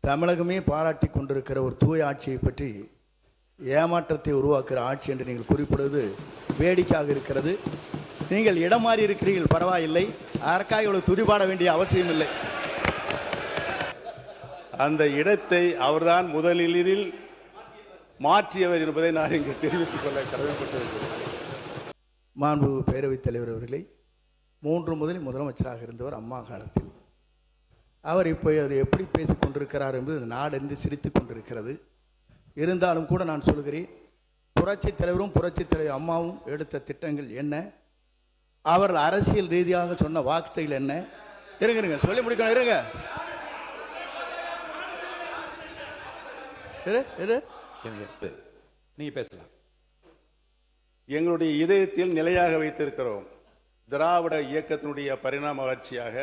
தமிழகமே பாராட்டி கொண்டிருக்கிற ஒரு தூய ஆட்சியை பற்றி ஏமாற்றத்தை உருவாக்குகிற ஆட்சி என்று நீங்கள் குறிப்பிடுவது வேடிக்கையாக இருக்கிறது. நீங்கள் இடம் மாறி இருக்கிறீர்கள், பரவாயில்லை, அதற்காக இவ்வளவு துதிபாட வேண்டிய அவசியம் இல்லை. அந்த இடத்தை அவர்தான் முதலில் மாற்றியவர் என்பதை நான் இங்கு தெரிவித்துக் கொள்ள கடமைப்பட்டிருக்கிறேன். மாண்பு பேரவைத் தலைவர் அவர்களை 3 முறை முதலமைச்சராக இருந்தவர் அம்மா காலத்தில். அவர் இப்போ அதை எப்படி பேசிக் கொண்டிருக்கிறார் என்பது நாடென்று சிரித்து கொண்டிருக்கிறது. இருந்தாலும் கூட நான் சொல்கிறேன், புரட்சித் தலைவரும் புரட்சித் தலைவர் அம்மாவும் எடுத்த திட்டங்கள் என்ன, அவர்கள் அரசியல் ரீதியாக சொன்ன வார்த்தைகள் என்ன? இருங்க சொல்லி முடிக்கணும். இருங்க நீங்க பேசலாம். எங்களுடைய இதயத்தில் நிலையாக வைத்திருக்கிறோம். திராவிட இயக்கத்தினுடைய பரிணாம வளர்ச்சியாக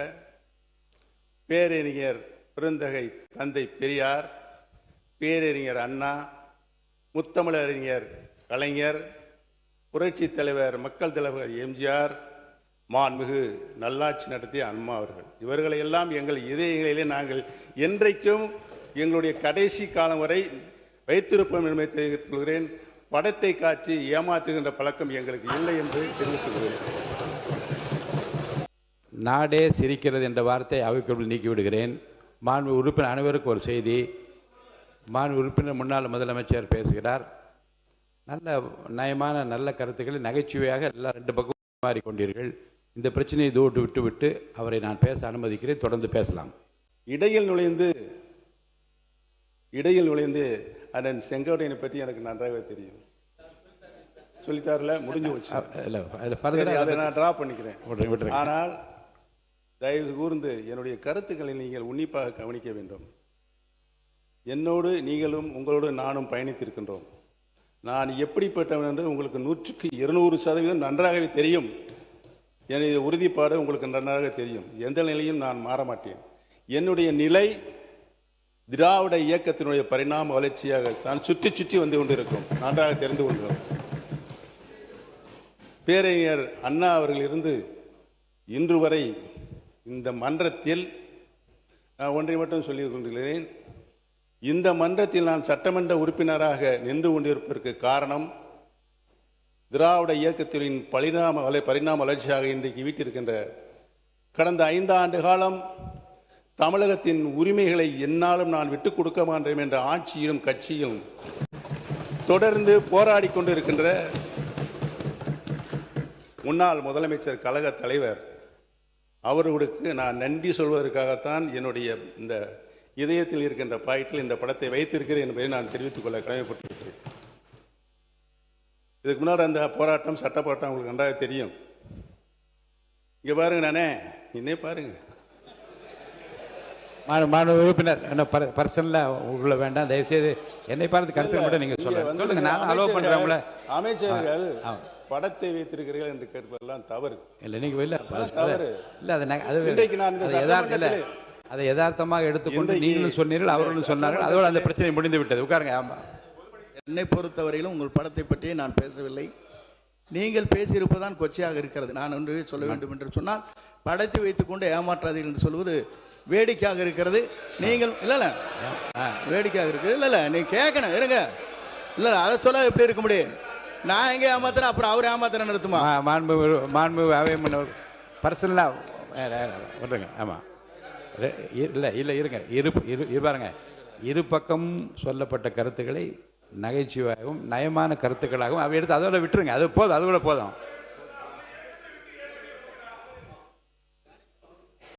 பேரறிஞர் பெருந்தகை தந்தை பெரியார், பேரறிஞர் அண்ணா, முத்தமிழறிஞர் கலைஞர், புரட்சி தலைவர் மக்கள் தலைவர் எம்ஜிஆர், மாண்புமிகு நல்லாட்சி நடத்திய அம்மா அவர்கள், இவர்களை எல்லாம் எங்கள் இதயங்களிலே நாங்கள் என்றைக்கும் எங்களுடைய கடைசி காலம் வரை வைத்திருப்போம் என்பதை தெரிவித்துக் கொள்கிறேன். படத்தை காட்சி ஏமாற்றுகின்ற பழக்கம் எங்களுக்கு இல்லை என்று தெரிவித்துக் கொள்கிறேன். நாடே சிரிக்கிறது என்ற வார்த்தை அவைக்குள் நீக்கிவிடுகிறேன். மாண்பு உறுப்பினர் அனைவருக்கும் ஒரு செய்தி. மாண்பு உறுப்பினர் முன்னாள் முதலமைச்சர் பேசுகிறார். நல்ல நயமான நல்ல கருத்துக்களை நகைச்சுவையாக எல்லாம் 2 பக்கம் மாறிக்கொண்டீர்கள். இந்த பிரச்சனையை விட்டு அவரை நான் பேச அனுமதிக்கிறேன். தொடர்ந்து பேசலாம். இடையில் நுழைந்து அண்ணன் செங்கோட்டையனை பற்றி எனக்கு நன்றாகவே தெரியும். சொல்லித்தாரில் முடிஞ்சு வச்சு அதை நான் ட்ரா பண்ணிக்கிறேன். ஆனால் தயவு கூர்ந்து என்னுடைய கருத்துக்களை நீங்கள் உன்னிப்பாக கவனிக்க வேண்டும். என்னோடு நீங்களும் உங்களோடு நானும் பயணித்திருக்கின்றோம். நான் எப்படிப்பட்டவன் என்று உங்களுக்கு 100க்கு 200% நன்றாகவே தெரியும். எனது உறுதிப்பாடு உங்களுக்கு நன்றாக தெரியும். எந்த நிலையும் நான் மாற மாட்டேன். என்னுடைய நிலை திராவிட இயக்கத்தினுடைய பரிணாம வளர்ச்சியாக தான் சுற்றி வந்து கொண்டிருக்கும். நன்றாக தெரிந்து கொள்கிறோம். பேரறிஞர் அண்ணா அவர்கள் இருந்து இன்று வரை இந்த மன்றத்தில் நான் ஒன்றை மட்டும் சொல்லிக் கொண்டிருக்கிறேன். இந்த மன்றத்தில் நான் சட்டமன்ற உறுப்பினராக நின்று கொண்டிருப்பதற்கு காரணம் திராவிட இயக்கத்தின் பரிணாம வளர்ச்சியாக இன்றைக்கு வீட்டிருக்கின்ற கடந்த 5 ஆண்டு காலம் தமிழகத்தின் உரிமைகளை என்னாலும் நான் விட்டுக் கொடுக்க மாட்டேன் என்ற ஆட்சியிலும் கட்சியிலும் தொடர்ந்து போராடி கொண்டிருக்கின்ற முன்னாள் முதலமைச்சர் கழக தலைவர் அவர்களுக்கு நான் நன்றி சொல்வதற்காகத்தான் என்னுடைய இந்த இதயத்தில் இருக்கின்ற பாயிண்டில் இந்த படத்தை வைத்திருக்கிறேன் என்பதை நான் தெரிவித்துக் கொள்ள கடமைப்பட்டிருக்கிறேன். இதுக்கு முன்னாடி அந்த போராட்டம் சட்ட போராட்டம் உங்களுக்கு நன்றாக தெரியும். இங்கே பாருங்க, நானே இன்னே பாருங்க. மாண்பு உறுப்பினர் என்ன பர்சனலாக உள்ள வேண்டாம், தயவுசெய்து என்னை பார்த்து கருத்து மட்டும் நீங்கள் சொல்லுங்க. நான் அலோவ் பண்ணுறோம்ல. அமைச்சர்கள் படத்தை வைத்திருக்கிறீர்கள் என்று கேட்பதெல்லாம் தவறு இல்லை. நீங்கள் வெளில தவறு இல்லை. அதை யதார்த்தமாக எடுத்துக்கொண்டு நீங்களும் சொன்னீர்கள், அவர்களும் சொன்னார்கள். அதோடு அந்த பிரச்சனை முடிந்து விட்டது. உட்காருங்க. ஆமாம், என்னை பொறுத்தவரையிலும் உங்கள் படத்தை பற்றியே நான் பேசவில்லை. நீங்கள் பேசியிருப்பதான் கொச்சையாக இருக்கிறது. நான் ஒன்று சொல்ல வேண்டும் என்று சொன்னால், படத்தை வைத்துக்கொண்டு ஏமாற்றாதீர்கள் என்று சொல்வது வேடிக்கையாக இருக்கிறது. நீங்கள் இல்லை வேடிக்கையாக இருக்கிறது. இல்லை நீ கேட்கணும். இருங்க. இல்லை அதை சொல்ல எப்படி இருக்க முடியும்? நான் எங்கே ஏமாத்துறேன், அப்புறம் அவர் ஏமாத்துறேன் நடத்துமா? மாண்பு அவை முன்னவர் பர்சனலாக விடுங்க. ஆமாம், இல்லை இருங்க. பாருங்க, இரு பக்கம் சொல்லப்பட்ட கருத்துக்களை நகைச்சுவையாகவும் நயமான கருத்துக்களாகவும் அவை எடுத்து அதோட விட்டுருங்க. அது போதும், அதோட போதும்.